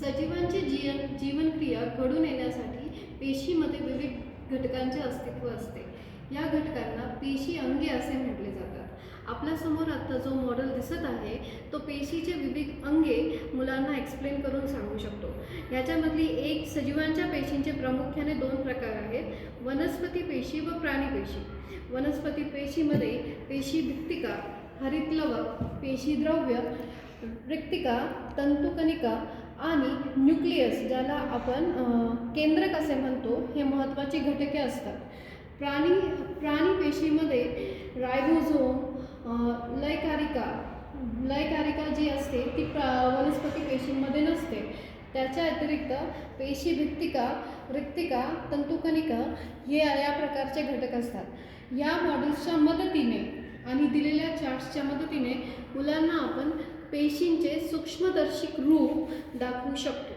सजीवांची जीवनक्रिया घडून येण्यासाठी पेशीमध्ये विविध घटकांचे अस्तित्व असते. या घटकांना पेशी अंगे असे म्हटले जातात. आपल्यासमोर आता जो मॉडेल दिसत आहे तो पेशीचे विविध अंगे मुलांना एक्सप्लेन करून सांगू शकतो. याच्यामधली एक सजीवांच्या पेशींचे प्रामुख्याने दोन प्रकार आहेत, वनस्पती पेशी व प्राणी पेशी. वनस्पती पेशीमध्ये पेशी भित्तिका, हरितलवक, पेशीद्रव्य, रिक्तिका, तंतुकणिका आणि न्यूक्लियस ज्याला आपण केंद्रक असे म्हणतो हे महत्त्वाची घटके असतात. प्राणी पेशीमध्ये रायबोझोम, लयकारिका जी असते ती वनस्पती पेशींमध्ये नसते. त्याच्या व्यतिरिक्त पेशी भित्तिका, रिक्तिका, तंतुकणिका हे या प्रकारचे घटक असतात. या मॉडेल्सच्या मदतीने आणि दिलेल्या चार्ट्सच्या मदतीने मुलांना आपण पेशींचे सूक्ष्मदर्शक रूप दाखवू शकतो.